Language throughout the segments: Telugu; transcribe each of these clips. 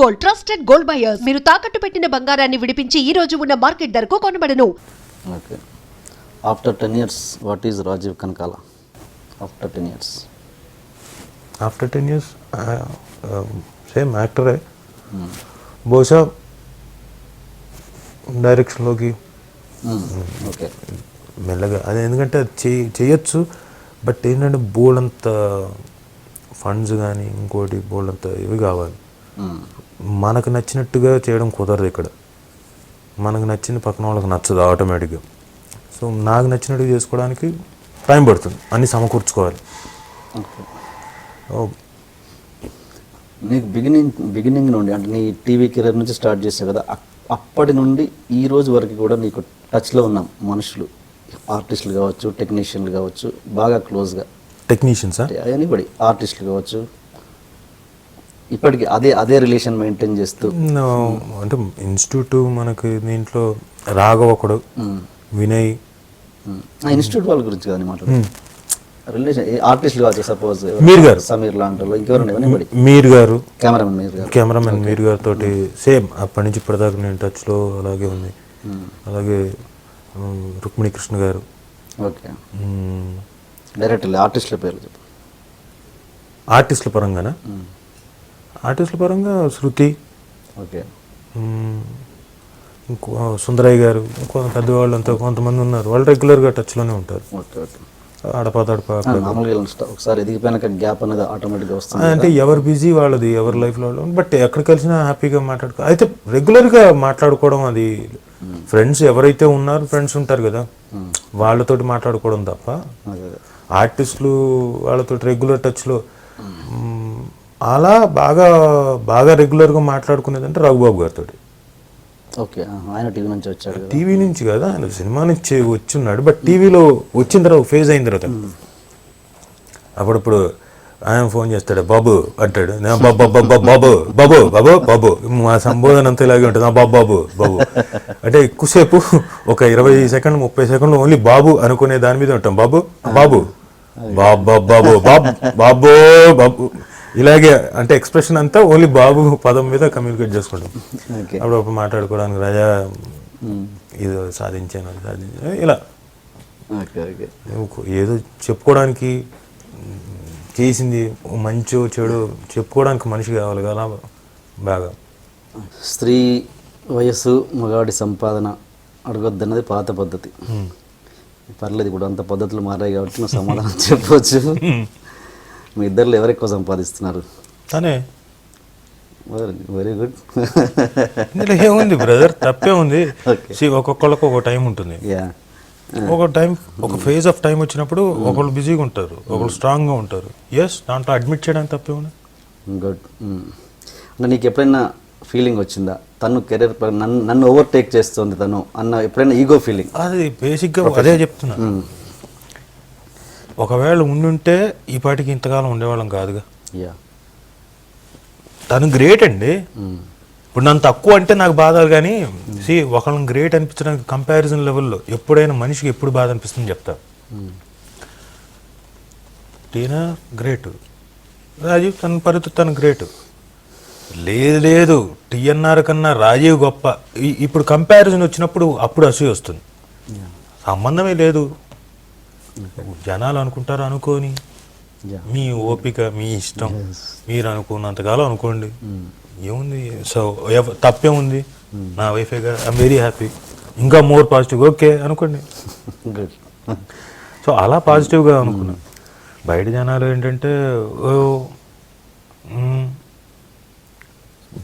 Gold, trusted gold buyers. మీరు తాకట్టు పెట్టిన బంగారాన్ని విడిపించి ఈ రోజు ఉన్న మార్కెట్ ధరకు కొనబడను. Okay. After 10 years, what is Rajeev Kanakala? After 10 years. After 10 years same యాక్టరే. బహుశా డైరెక్షన్లోకి ఓకే మెల్లగా అది ఎందుకంటే అది చేయొచ్చు. బట్ ఏంటంటే బోల్డంత ఫండ్స్ కానీ ఇంకోటి బోల్డంత ఇవి కావాలి. మనకు నచ్చినట్టుగా చేయడం కుదరదు ఇక్కడ. మనకు నచ్చింది పక్కన వాళ్ళకి నచ్చదు ఆటోమేటిక్గా. సో నాకు నచ్చినట్టుగా చేసుకోవడానికి టైం పడుతుంది, అన్నీ సమకూర్చుకోవాలి. నీకు బిగినింగ్ నుండి అంటే నీ టీవీ కెరీర్ నుంచి స్టార్ట్ చేసావు కదా, అప్పటి నుండి ఈ రోజు వరకు కూడా నీకు టచ్లో ఉన్న మనుషులు, ఆర్టిస్టులు కావచ్చు, టెక్నీషియన్లు కావచ్చు, బాగా క్లోజ్గా టెక్నీషియన్సా ఎనీబడి, ఆర్టిస్టులు కావచ్చు, ఇప్పటికీ అదే రిలేషన్ మెయింటైన్ చేస్తూ అంటే ఇన్స్టిట్యూట్ మనకి దీంట్లో రాఘవ్ ఒకడు, వినయ్. ఇన్స్టిట్యూట్ వాళ్ళ గురించి కదా మాట్లాడు. రిలేషన్ ఆర్టిస్టులు కావచ్చు, సపోజ్ మీర్ గారు, సమీర్ లాంటి వాళ్ళు, ఇంకెవరు, మీర్ గారు, కెమెరామెన్ మీర్ గారు తోటి సేమ్ అప్పటి నుంచి ఇప్పటిదాకా నేను టచ్లో అలాగే ఉంది. అలాగే రుక్మిణి కృష్ణ గారు. ఓకే. డైరెక్టర్లు ఆర్టిస్టుల పేర్లు చెప్పు. ఆర్టిస్టుల పరంగానా? ఆర్టిస్టుల పరంగా శృతి, ఓకే, ఇంకో సుందరయ్య గారు, ఇంకో పెద్దవాళ్ళు అంతా కొంతమంది ఉన్నారు. వాళ్ళు రెగ్యులర్గా టచ్లోనే ఉంటారు. Okay okay. అడపా మామూలుగా ఒకసారి ఎదిగిపోయినాక గ్యాప్ అనేది ఆటోమేటిక్గా వస్తుంది. అంటే ఎవరు బిజీ వాళ్ళది, ఎవరి లైఫ్లో వాళ్ళు. బట్ ఎక్కడ కలిసినా హ్యాపీగా అయితే రెగ్యులర్గా మాట్లాడుకోవడం, అది ఫ్రెండ్స్ ఎవరైతే ఉన్నారో ఫ్రెండ్స్ ఉంటారు కదా, వాళ్ళతోటి మాట్లాడుకోవడం తప్ప ఆర్టిస్టులు వాళ్ళతో రెగ్యులర్ టచ్లో అలా బాగా రెగ్యులర్గా మాట్లాడుకునేదంటే రఘుబాబు గారితో. ఓకే. ఆయన టీవీ నుంచి వచ్చాడు. టీవీ నుంచి కదా, ఆయన సినిమా నుంచి వచ్చున్నాడు. బట్ టీవీలో వచ్చిన తర్వాత ఫేజ్ అయిన తర్వాత అప్పుడప్పుడు ఆయన ఫోన్ చేస్తాడు, బాబు అంటాడు. బాబు బాబు బాబు బాబు బాబు మా సంబోధన అంతా ఇలాగే ఉంటుంది. బాబు బాబు అంటే ఎక్కువసేపు ఒక 20 సెకండ్లు 30 సెకండ్లు ఓన్లీ బాబు అనుకునే దాని మీద ఉంటాం. బాబు బాబు బాబు బాబు బాబు బాబు ఇలాగే, అంటే ఎక్స్ప్రెషన్ అంతా ఓన్లీ బాబు పదం మీద కమ్యూనికేట్ చేసుకుంటాం. అప్పుడప్పుడు మాట్లాడుకోవడానికి రాజా ఇది సాధించాను ఇలా ఏదో చెప్పుకోవడానికి చేసింది మంచో చెడు చెప్పుకోవడానికి మనిషి కావాలి కదా. బాగా స్త్రీ వయస్సు మగాడి సంపాదన అడగొద్దన్నది పాత పద్ధతి. పర్లేదు, ఇప్పుడు అంత పద్ధతులు మారాయి కాబట్టి నువ్వు సమాధానం చెప్పవచ్చు. మీ ఇద్దరు ఎవరు ఎక్కువ సంపాదిస్తున్నారు? తనే. Very good. ఏముంది బ్రదర్, తప్పే ఉంది. ఒక్కొక్కళ్ళకు ఒక టైం ఉంటుంది. ఒక టైం, ఒక ఫేజ్ ఆఫ్ టైం వచ్చినప్పుడు ఒకళ్ళు బిజీగా ఉంటారు, ఒకళ్ళు స్ట్రాంగ్గా ఉంటారు. ఎస్, దాంట్లో అడ్మిట్ చేయడానికి తప్పే ఉంది. గుడ్. అంటే నీకు ఎప్పుడైనా ఫీలింగ్ వచ్చిందా తను కెరీర్ నన్ను ఓవర్టేక్ చేస్తుంది తను అన్న ఎప్పుడైనా ఈగో ఫీలింగ్? అది బేసిక్గా అదే చెప్తున్నా. ఒకవేళ ఉండుంటే ఈ పాటికి ఇంతకాలం ఉండేవాళ్ళం కాదుగా. తను గ్రేట్ అండి. ఇప్పుడు నన్ను తక్కువ అంటే నాకు బాధ, కానీ ఒకళ్ళని గ్రేట్ అనిపించడానికి కంపారిజన్ లెవెల్లో ఎప్పుడైనా మనిషికి ఎప్పుడు బాధ అనిపిస్తుంది చెప్తా. టీనా గ్రేట్, రాజీవ్ తన పరిస్థితి తను గ్రేట్. లేదు టీఎన్ఆర్ కన్నా రాజీవ్ గొప్ప. ఇప్పుడు కంపారిజన్ వచ్చినప్పుడు అప్పుడు అసూయ వస్తుంది. సంబంధమే లేదు. జనాలు అనుకుంటారు అనుకోని, మీ ఓపిక మీ ఇష్టం, మీరు అనుకున్నంతకాలం అనుకోండి, ఏముంది. సో తప్పే ఉంది, నా వైఫేగా ఐఎమ్ వెరీ హ్యాపీ, ఇంకా మోర్ పాజిటివ్ ఓకే అనుకోండి. సో అలా పాజిటివ్గా అనుకున్నాను. బయట జనాలు ఏంటంటే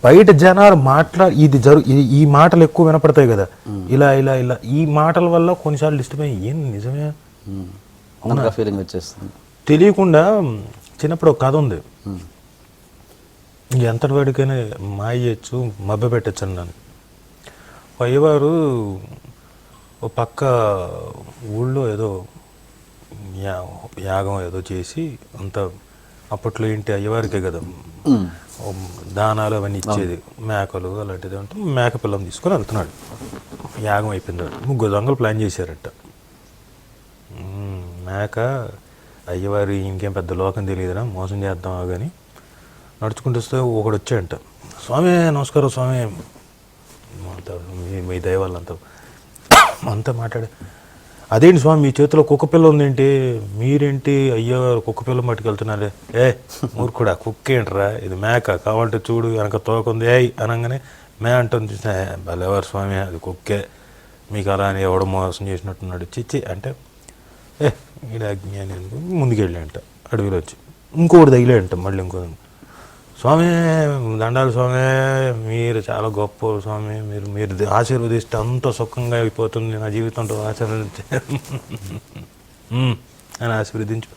బయట జనాలు ఈ మాటలు ఎక్కువ వినపడతాయి కదా, ఇలా ఇలా ఇలా ఈ మాటల వల్ల కొన్నిసార్లు డిస్టర్బ్ అయ్యి ఏం నిజమే ఫీలింగ్ వచ్చేస్తుంది. తెలియకుండా చిన్నప్పుడు ఒక కథ ఉంది, ఎంతటి వాడికైనా మాయ చేయొచ్చు మభ్య పెట్టచ్చు అన్నాను. అయ్యవారు ఓ పక్క ఊళ్ళో ఏదో యాగం ఏదో చేసి అంత, అప్పట్లో ఏంటి అయ్యవారికే కదా దానాలు అవన్నీ ఇచ్చేది, మేకలు అలాంటిది. అంటే మేక పిల్లం తీసుకొని వెళ్తున్నాడు. యాగం అయిపోయింది, 3 దొంగలు ప్లాన్ చేశారట. మేక అయ్యవారి ఇంకేం పెద్ద లోకం తెలియదురా, మోసం చేద్దామా కానీ నడుచుకుంటూ వస్తే ఒకడు వచ్చాడంట. స్వామి నమస్కారం స్వామి, మీ దయ వల్ల అంతా మాట్లాడే. అదేంటి స్వామి మీ చేతిలో కుక్క పిల్ల ఉందేంటి, మీరేంటి అయ్యో కుక్క పిల్ల పట్టుకెళ్తున్నారే? మూర్ఖుడా, కుక్క ఏంట్రా, ఇది మేక, కావాలంటే చూడు వెనక తోకుంది అనగానే మే అంటుంది. భలేవారు స్వామి, అది కుక్కే, మీకు అలా అని ఎవడో మోసం చేసినట్టున్నాడు. చిచ్చి అంటే ఈడ అజ్ఞాని ముందుకు వెళ్ళాయంట, అడవిలో వచ్చి ఇంకోటి తగిలేయంట. మళ్ళీ ఇంకో స్వామి దండాలు స్వామి, మీరు చాలా గొప్ప స్వామి, మీరు ఆశీర్వదిస్తే అంత సుఖంగా అయిపోతుంది నా జీవితంలో, ఆశీర్వదించే అని ఆశీర్వదించు.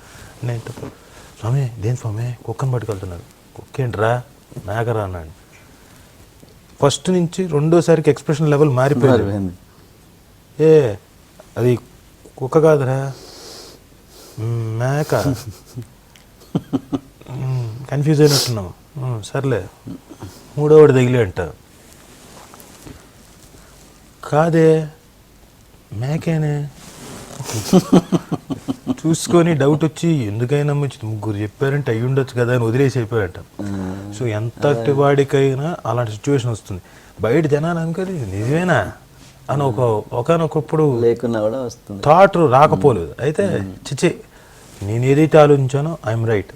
నేను స్వామి దేని స్వామి కుక్కను పట్టుకెళ్తున్నారు? కుక్కేంట్రా, మేకరా అన్నాడు. ఫస్ట్ నుంచి రెండోసారికి ఎక్స్ప్రెషన్ లెవెల్ మారిపోయింది. అది కుక్క కాదురా, మేక. కన్ఫ్యూజ్ అయినట్టున్నావు. సర్లే, మూడోవాడు తగిలే అంట. కాదే మేకేనే. చూసుకొని డౌట్ వచ్చి ఎందుకైనా మంచిది, ముగ్గురు చెప్పారంటే అయ్యి ఉండొచ్చు కదా అని వదిలేసి అయిపోయాట. సో ఎంతటి వాడికైనా అలాంటి సిచ్యువేషన్ వస్తుంది. బయట జనాలు అనుకోని నిజమేనా అని ఒకనొకప్పుడు లేకున్నా కూడా వస్తుంది, థాట్ రాకపోలేదు. అయితే చిచి నేను ఏదైతే ఆలోచించానో ఐఎమ్ రైట్.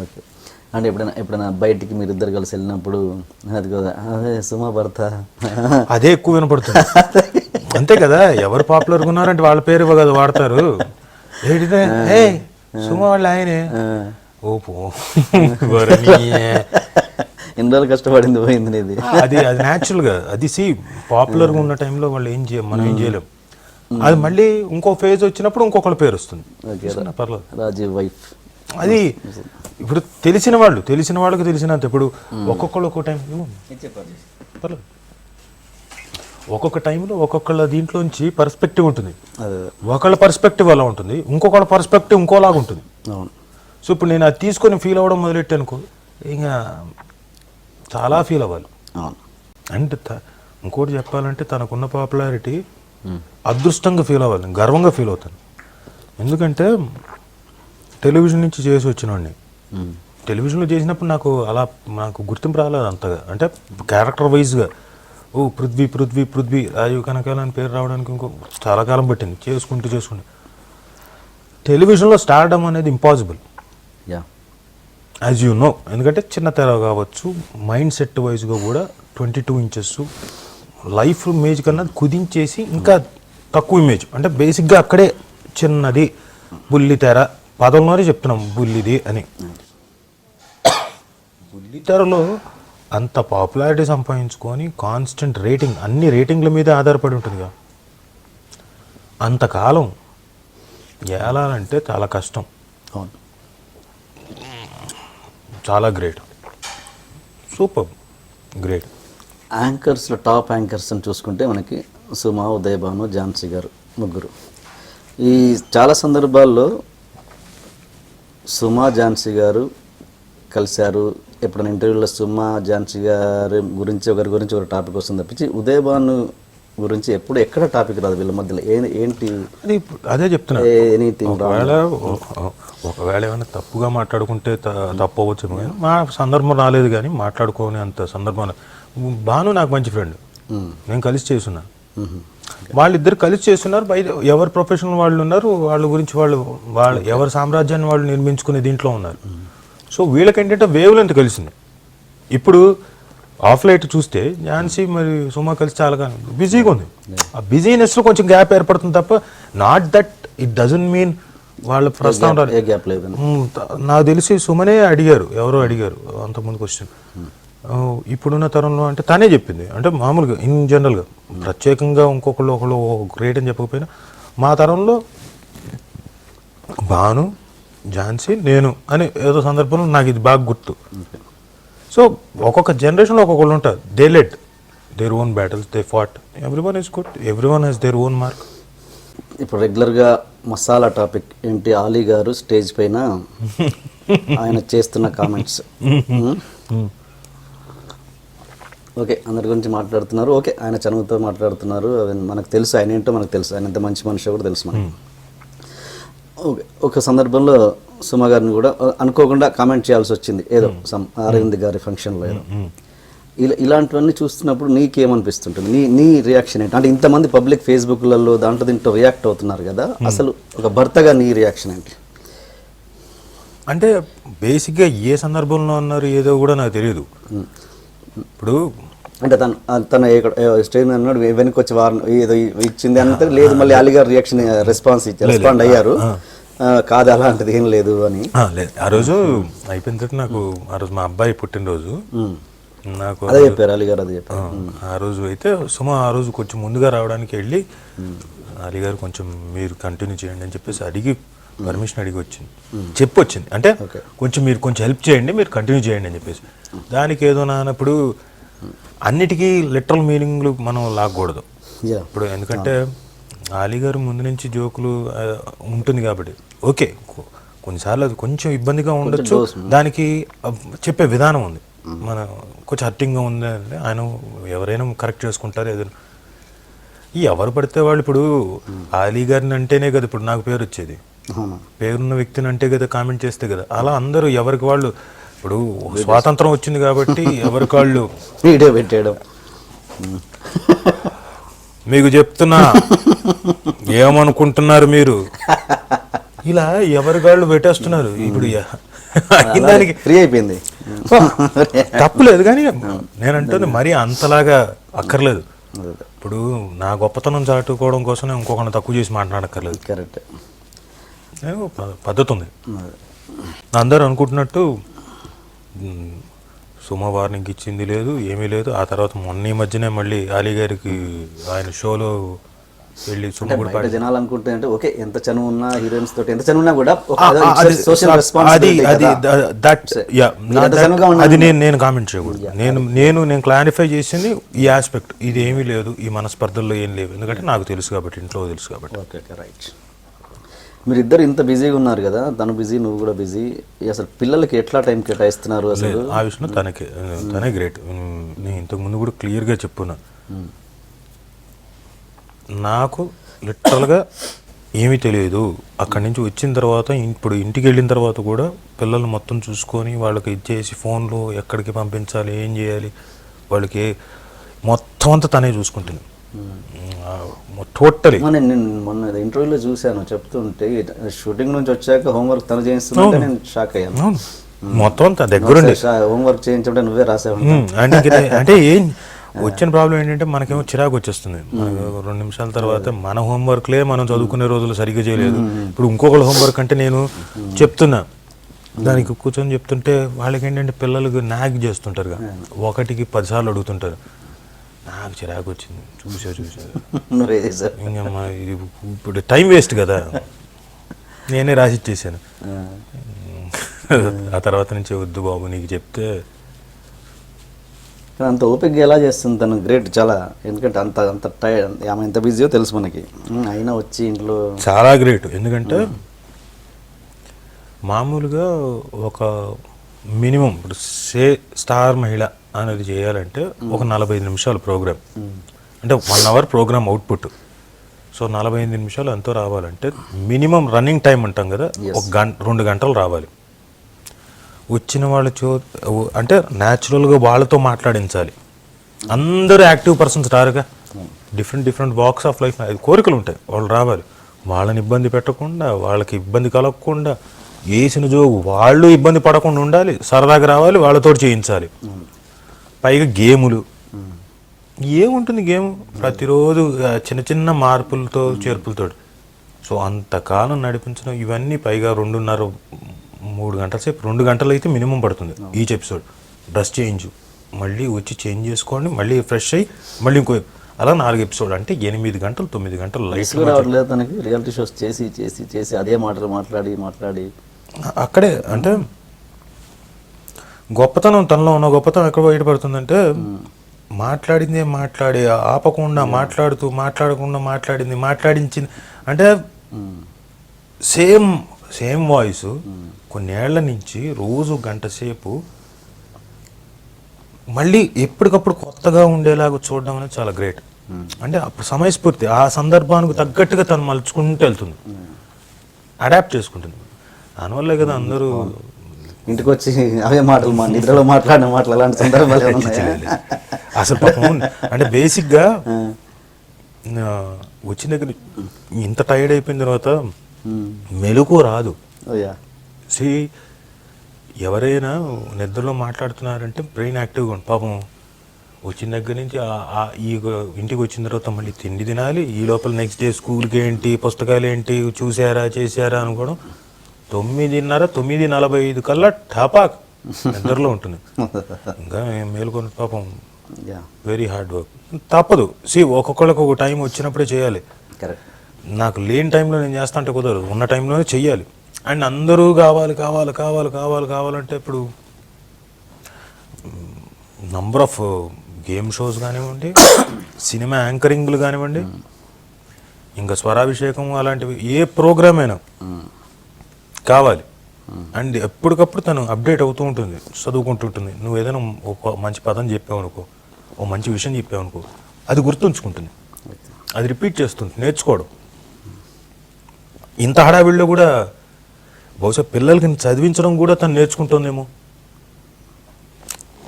ఓకే. అంటే ఎప్పుడైనా బయటికి మీరు ఇద్దరు కలిసి వెళ్ళినప్పుడు అది కదా అదే సుమా భర్త అదే ఎక్కువ వినపడుతుంది. అంతే కదా, ఎవరు పాపులర్గా ఉన్నారంటే వాళ్ళ పేరు కదా వాడతారు. ఏంటిదే సుమా వాళ్ళు ఆయనే. ఓపో ఎన్ని రోజులు కష్టపడింది పోయింది నీది. అది న్యాచురల్గా అది పాపులర్గా ఉన్న టైంలో వాళ్ళు మనం ఏం చేయలేం. అది మళ్ళీ ఇంకో ఫేజ్ వచ్చినప్పుడు ఇంకొకళ్ళ పేరు వస్తుంది. పర్లేదు, రాజీవ్ వైఫ్. అది ఇప్పుడు తెలిసిన వాళ్ళకి తెలిసినంత. ఇప్పుడు ఒక్కొక్కళ్ళు ఒక్కో టైం పర్లేదు, ఒక్కొక్క టైంలో ఒక్కొక్కళ్ళ దీంట్లోంచి పర్స్పెక్టివ్ ఉంటుంది. ఒకళ్ళ పర్స్పెక్టివ్ అలా ఉంటుంది, ఇంకొకళ్ళ పర్స్పెక్టివ్ ఇంకోలాగా ఉంటుంది. సో ఇప్పుడు నేను అది తీసుకొని ఫీల్ అవ్వడం మొదలెట్టానుకో, ఇంకా చాలా ఫీల్ అవ్వాలి. అంటే ఇంకోటి చెప్పాలంటే తనకున్న పాపులారిటీ అదృష్టంగా ఫీల్ అవ్వాలి, గర్వంగా ఫీల్ అవుతాను. ఎందుకంటే టెలివిజన్ నుంచి చేసి వచ్చినవాడిని. టెలివిజన్లో చేసినప్పుడు నాకు గుర్తింపు రాలేదు అంతగా. అంటే క్యారెక్టర్ వైజ్గా పృథ్వీ రాజీవ్ కనకాల అని పేరు రావడానికి ఇంకో చాలా కాలం పట్టింది. చేసుకుంటూ టెలివిజన్లో స్టార్డమ్ అనేది ఇంపాసిబుల్, యాజ్ యూ నో. ఎందుకంటే చిన్న తెర కావచ్చు, మైండ్ సెట్ వైజ్గా కూడా 22 inches లైఫ్ ఇమేజ్ కన్నా కుదించేసి ఇంకా తక్కువ ఇమేజ్. అంటే బేసిక్గా అక్కడే చిన్నది బుల్లి తెర, పదంలోనే చెప్తున్నాం బుల్లిది అని. బుల్లి తెరలో అంత పాపులారిటీ సంపాదించుకొని కాన్స్టెంట్ రేటింగ్, అన్ని రేటింగ్ల మీద ఆధారపడి ఉంటుందిగా. అంతకాలం ఏలాలంటే చాలా కష్టం. అవును, చాలా గ్రేట్, సూపర్ గ్రేట్. యాంకర్స్లో టాప్ యాంకర్స్ అని చూసుకుంటే మనకి సుమా, ఉదయ్ భాను, ఝాన్సీ గారు ముగ్గురు. ఈ చాలా సందర్భాల్లో సుమా, ఝాన్సీ గారు కలిశారు. ఎప్పుడైనా ఇంటర్వ్యూలో సుమా, ఝాన్సీ గారి గురించి ఒకరి టాపిక్ వస్తుంది తప్పించి ఉదయ్ భాను గురించి ఎప్పుడు ఎక్కడ టాపిక్ రాదు వీళ్ళ మధ్యలో. ఏంటి అదే చెప్తున్నా, ఎనీథింగ్ ఒకవేళ ఏమైనా తప్పుగా మాట్లాడుకుంటే తప్పు అవ్వచ్చు, కానీ మా సందర్భం రాలేదు. కానీ మాట్లాడుకోని అంత సందర్భం. భాను నాకు మంచి ఫ్రెండ్, నేను కలిసి చేస్తున్నా. వాళ్ళిద్దరు కలిసి చేస్తున్నారు. బయట ఎవరి ప్రొఫెషనల్ వాళ్ళు ఉన్నారు, వాళ్ళ గురించి వాళ్ళు ఎవరి సామ్రాజ్యాన్ని వాళ్ళు నిర్మించుకునే దీంట్లో ఉన్నారు. సో వీళ్ళకి ఏంటంటే వేవ్ లెంత్ కలిసింది. ఇప్పుడు ఆఫ్ లైట్ చూస్తే ఝాన్సీ మరి సుమా కలిసి చాలా బిజీగా ఉంది. ఆ బిజీనెస్లో కొంచెం గ్యాప్ ఏర్పడుతుంది తప్ప, not that it doesn't mean వాళ్ళ ప్రస్తావన. నాకు తెలిసి సుమనే ఎవరో అడిగారు అంతకుముందు క్వశ్చన్, ఇప్పుడున్న తరంలో అంటే తనే చెప్పింది. అంటే మామూలుగా ఇన్ జనరల్గా ప్రత్యేకంగా ఒకళ్ళు గ్రేట్ అని చెప్పకపోయినా, మా తరంలో భాను, ఝాన్సీ, నేను అని ఏదో సందర్భంలో నాకు ఇది బాగా గుర్తు. సో ఒక్కొక్క జనరేషన్లో ఒక్కొక్కళ్ళు ఉంటారు. They led their own battles, they fought. Everyone is good, everyone has their own mark. ఇప్పుడు రెగ్యులర్గా మసాలా టాపిక్ ఏంటి, ఆలీ గారు స్టేజ్ పైన ఆయన చేస్తున్న కామెంట్స్. ఓకే, అందరి గురించి మాట్లాడుతున్నారు. ఓకే, ఆయన చనువుతో మాట్లాడుతున్నారు. అది మనకు తెలుసు, ఆయన ఏంటో మనకు తెలుసు, ఆయన ఎంత మంచి మనిషి కూడా తెలుసు మనకు. ఓకే, ఒక సందర్భంలో సుమ గారిని కూడా అనుకోకుండా కామెంట్ చేయాల్సి వచ్చింది ఏదో అరవింద్ గారి ఫంక్షన్లో ఏదో. ఇలాంటివన్నీ చూస్తున్నప్పుడు నీకేమనిపిస్తుంటుంది, నీ రియాక్షన్ ఏంటి? అంటే ఇంతమంది పబ్లిక్ ఫేస్బుక్లలో దీంట్లో రియాక్ట్ అవుతున్నారు కదా, అసలు ఒక భర్తగా నీ రియాక్షన్ ఏంటి? అంటే బేసిక్గా ఏ సందర్భంలో ఉన్నారు ఏదో కూడా నాకు తెలియదు. ఇప్పుడు అంటే తన స్టేజ్ అన్నాడు వెనక్కి వచ్చి వారం ఏదో ఇచ్చింది అన్నది లేదు, మళ్ళీ అలీ గారు రెస్పాండ్ అయ్యారు కాదు అలాంటిది ఏం లేదు అని. లేదు, ఆ రోజు అయిపోయిన తర్వాత నాకు ఆ రోజు మా అబ్బాయి పుట్టినరోజు, నాకు అదే చెప్పారు అలీ గారు, అదే చెప్పారు. ఆ రోజు అయితే సుమ ఆ రోజు కొంచెం ముందుగా రావడానికి వెళ్ళి అలీ గారు కొంచెం మీరు కంటిన్యూ చేయండి అని చెప్పేసి అడిగి పర్మిషన్ అడిగి వచ్చింది, చెప్పొచ్చింది. అంటే కొంచెం మీరు కొంచెం హెల్ప్ చేయండి, మీరు కంటిన్యూ చేయండి అని చెప్పేసి. దానికి ఏదో నాన్నప్పుడు అన్నిటికీ లిటరల్ మీనింగ్లు మనం లాగకూడదు ఇప్పుడు, ఎందుకంటే అలీ గారు ముందు నుంచి జోకులు ఉంటుంది కాబట్టి ఓకే, కొన్నిసార్లు అది కొంచెం ఇబ్బందిగా ఉండొచ్చు, దానికి చెప్పే విధానం ఉంది, మన కొంచెం హర్టింగ్గా ఉంది అంటే ఆయన ఎవరైనా కరెక్ట్ చేసుకుంటారు. ఏదైనా ఎవరు పడితే వాళ్ళు ఇప్పుడు అలీ గారిని అంటేనే కదా ఇప్పుడు నాకు పేరు వచ్చేది, పేరున్న వ్యక్తిని అంటే కదా కామెంట్ చేస్తే కదా, అలా అందరూ ఎవరికి వాళ్ళు ఇప్పుడు స్వాతంత్రం వచ్చింది కాబట్టి ఎవరికి వాళ్ళు వీడియో పెట్టేయడం. మీకు చెప్తున్నా ఏమనుకుంటున్నారు మీరు, ఇలా ఎవరి గాళ్ళు పెట్టేస్తున్నారు. ఇప్పుడు దానికి ఫ్రీ అయిపోయింది, తప్పులేదు కానీ నేను అంటుంది మరీ అంతలాగా అక్కర్లేదు. ఇప్పుడు నా గొప్పతనం చాటుకోవడం కోసం ఇంకొకరిని తక్కువ చేసి మాట్లాడక్కర్లేదు. కరెక్ట్, పద్ధతి ఉంది. అందరూ అనుకుంటున్నట్టు సుమ వార్నింగ్ ఇచ్చింది లేదు, ఏమీ లేదు. ఆ తర్వాత మొన్న ఈ మధ్యనే మళ్ళీ అలీ గారికి ఆయన షోలో వెళ్ళి సుమ కూడా జనాలు అనుకుంటే అంటే ఓకే ఎంత చనువు ఉన్నా హీరోయిన్స్ తోటి ఎంత చనువు ఉన్నా కూడా అది నేను కామెంట్ చేయకూడదు. నేను క్లారిఫై చేసింది ఈ ఆస్పెక్ట్, ఇది ఏమీ లేదు, ఈ మనస్పర్ధల్లో ఏం లేవు, ఎందుకంటే నాకు తెలుసు కాబట్టి, ఇంట్లో తెలుసు కాబట్టి. Okay right. మీరిద్దరు ఇంత బిజీగా ఉన్నారు కదా, తను బిజీ నువ్వు కూడా బిజీ, అసలు పిల్లలకి ఎట్లా టైం కేటాయిస్తున్నారు అసలు? ఆ విషయంలో తనే గ్రేట్. నేను ఇంతకు ముందు కూడా క్లియర్గా చెప్పున్నా, నాకు లిటరల్గా ఏమీ తెలియదు. అక్కడి నుంచి వచ్చిన తర్వాత ఇప్పుడు ఇంటికి వెళ్ళిన తర్వాత కూడా పిల్లలు మొత్తం చూసుకొని వాళ్ళకి ఇచ్చేసి ఫోన్లు ఎక్కడికి పంపించాలి, ఏం చేయాలి, వాళ్ళకి మొత్తం అంతా తనే చూసుకుంటుంది టోటలీ. నేను మొన్న ఇంటర్వ్యూలో చూశాను చెప్తుంటే షూటింగ్ నుంచి వచ్చాక హోంవర్క్ తను చేస్తుంటే నేను షాక్ అయ్యాను. మొత్తం అంతా దగ్గరుండి హోంవర్క్ చేయించే నువ్వే రాసావు అంటే ఏం వచ్చిన ప్రాబ్లం ఏంటంటే మనకేమో చిరాకు వచ్చేస్తుంది. 2 నిమిషాల తర్వాత మన హోంవర్క్లే మనం చదువుకునే రోజులు సరిగ్గా చేయలేదు, ఇప్పుడు ఇంకొకళ్ళ హోంవర్క్ అంటే నేను చెప్తున్నా దానికి కూర్చొని చెప్తుంటే వాళ్ళకి ఏంటంటే పిల్లలకు నాగ్ చేస్తుంటారు, ఒకటికి 10 సార్లు అడుగుతుంటారు. నాకు చిరాకు వచ్చింది, చూసా ఇంకమ్మా ఇది ఇప్పుడు టైం వేస్ట్ కదా, నేనే రాసిచ్చేసాను. ఆ తర్వాత నుంచి వద్దు బాబు నీకు చెప్తే. అంత ఓపికగా ఎలా చేస్తుంది తను, గ్రేట్ చాలా. ఎందుకంటే అంత టైర్డ్, ఆమె ఎంత బిజీయో తెలుసు మనకి, అయినా వచ్చి ఇంట్లో చాలా గ్రేట్. ఎందుకంటే మామూలుగా ఒక మినిమం ఇప్పుడు స్టార్ మహిళ అనేది చేయాలంటే ఒక 45 నిమిషాలు ప్రోగ్రామ్, అంటే 1 అవర్ ప్రోగ్రామ్ అవుట్పుట్. సో 45 నిమిషాలు ఎంతో రావాలంటే మినిమం రన్నింగ్ టైం అంటాం కదా, 2 గంటలు రావాలి. వచ్చిన వాళ్ళు అంటే న్యాచురల్గా వాళ్ళతో మాట్లాడించాలి. అందరూ యాక్టివ్ పర్సన్స్ రారుగా, డిఫరెంట్ వాక్స్ ఆఫ్ లైఫ్ కోరికలు ఉంటాయి, వాళ్ళు రావాలి. వాళ్ళని ఇబ్బంది పెట్టకుండా, వాళ్ళకి ఇబ్బంది కలగకుండా, వేసిన జోగు వాళ్ళు ఇబ్బంది పడకుండా ఉండాలి, సరదాగా రావాలి, వాళ్ళతో చేయించాలి. పైగా గేములు ఏముంటుంది, గేమ్ ప్రతిరోజు చిన్న మార్పులతో చేర్పులతో. సో అంతకాలం నడిపించడం ఇవన్నీ, పైగా 2.5-3 గంటల సేపు, 2 గంటలు అయితే మినిమం పడుతుంది ఈచ్ ఎపిసోడ్. డ్రెస్ చేంజ్, మళ్ళీ వచ్చి చేంజ్ చేసుకోండి, మళ్ళీ ఫ్రెష్ అయ్యి మళ్ళీ ఇంకో, అలా 4 ఎపిసోడ్ అంటే 8 గంటలు 9 గంటలు లైఫ్ రావట్లేదు తనకి. రియాలిటీ షోస్ చేసి అదే మాటలు మాట్లాడి అక్కడే అంటే గొప్పతనం, తనలో ఉన్న గొప్పతనం ఎక్కడ బయటపడుతుందంటే మాట్లాడి ఆపకుండా మాట్లాడకుండా మాట్లాడించింది అంటే సేమ్ వాయిస్ కొన్నేళ్ల నుంచి రోజు 1 గంట సేపు మళ్ళీ ఎప్పటికప్పుడు కొత్తగా ఉండేలాగా చూడడం అనేది చాలా గ్రేట్. అంటే అప్పుడు సమయస్ఫూర్తి ఆ సందర్భానికి తగ్గట్టుగా తను మలుచుకుంటూ వెళ్తుంది, అడాప్ట్ చేసుకుంటుంది. దానివల్లే కదా అందరూ ఇంటికి వచ్చి అవే మాటలు మా నిద్రలో మాట్లాడిన మాటలు అలాంటి సందర్భాలు ఏమైనా ఉన్నాయా? అసలు పాపం అంటే బేసిక్గా వచ్చిన దగ్గర ఇంత టైర్డ్ అయిపోయిన తర్వాత మెలకు రాదు. ఓయా. సి ఎవరైనా నిద్రలో మాట్లాడుతున్నారంటే బ్రెయిన్ యాక్టివ్గా ఉంది. పాపం వచ్చిన దగ్గర నుంచి ఈ ఇంటికి వచ్చిన తర్వాత మళ్ళీ తిండి తినాలి, ఈ లోపల నెక్స్ట్ డే స్కూల్కి ఏంటి, పుస్తకాలు ఏంటి, చూసారా చేశారా అనుకోవడం. 9:30, 9:45 కల్లా ఠాపాక్ నిద్రలో ఉంటుంది. ఇంకా మేలుకొని పాపం యా. Very hard work. తప్పదు. సి ఒక్కొక్కళ్ళకి ఒక టైం వచ్చినప్పుడే చేయాలి. కరెక్ట్. నాకు లేని టైంలో నేను చేస్తా అంటే కుదరదు, ఉన్న టైంలోనే చెయ్యాలి. అండ్ అందరూ కావాలి కావాలి కావాలి కావాలి కావాలంటే ఇప్పుడు నంబర్ ఆఫ్ గేమ్ షోస్ కానివ్వండి, సినిమా యాంకరింగ్లు కానివ్వండి, ఇంకా స్వరాభిషేకం అలాంటివి ఏ ప్రోగ్రామ్ అయినా కావాలి. అండ్ ఎప్పటికప్పుడు తను అప్డేట్ అవుతూ ఉంటుంది, చదువుకుంటుంటుంది. నువ్వు ఏదైనా ఒక మంచి పదం చెప్పావు అనుకో, ఓ మంచి విషయం చెప్పావు అనుకో, అది గుర్తుంచుకుంటుంది, అది రిపీట్ చేస్తుంది, నేర్చుకోవడం. ఇంత హడావిడిలో కూడా బహుశా పిల్లలకి చదివించడం కూడా తను నేర్చుకుంటుందేమో.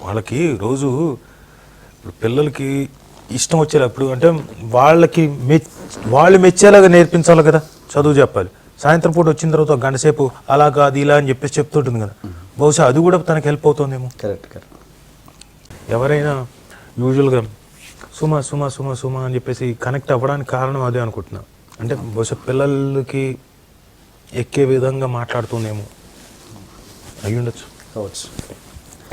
వాళ్ళకి రోజు ఇప్పుడు పిల్లలకి ఇష్టం వచ్చేటప్పుడు అంటే వాళ్ళకి వాళ్ళు మెచ్చేలాగా నేర్పించాలి కదా, చదువు చెప్పాలి. సాయంత్రం పూట వచ్చిన తర్వాత ఒక గంట సేపు అలా కాదు ఇలా అని చెప్పేసి చెప్తుంటుంది కదా, బహుశా అది కూడా తనకి హెల్ప్ అవుతుందేమో. Correct correct. ఎవరైనా యూజువల్గా సుమా సుమా సుమా సుమా అని చెప్పేసి కనెక్ట్ అవ్వడానికి కారణం అదే అనుకుంటున్నా. అంటే బహుశా పిల్లలకి ఎక్కే విధంగా మాట్లాడుతుందేమో, అయ్యి ఉండొచ్చు. కావచ్చు.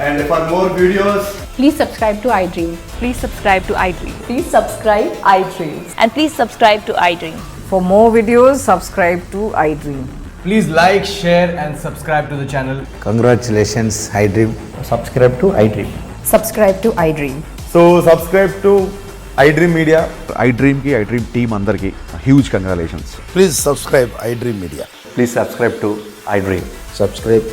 And for more videos, Please subscribe to iDream. Please subscribe to iDream. Please subscribe iDream. And please subscribe to iDream. For more videos, subscribe to iDream. please like, share and subscribe to the channel. Congratulations, iDream. Subscribe to iDream. Subscribe to iDream. So subscribe to iDream Media. iDream ki iDream team andarki huge congratulations. Please subscribe iDream Media. Please subscribe to iDream. Subscribe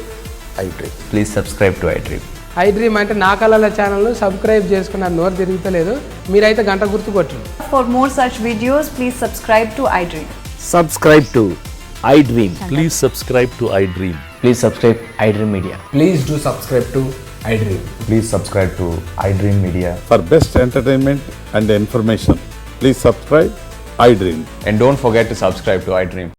iDream. Please subscribe to iDream. iDream అంటే నా కళల ఛానల్ను సబ్స్క్రైబ్ చేసుకున్నారు, నోరు తిరుగుతలేదు. మీరైతే గంట గుర్తు కొట్టండి. For more such videos, please subscribe to iDream. Subscribe to iDream. Please subscribe to iDream. Please subscribe iDream Media. Please do subscribe to iDream. Please subscribe to iDream Media. For best entertainment and information, please subscribe iDream. And don't forget to subscribe to iDream.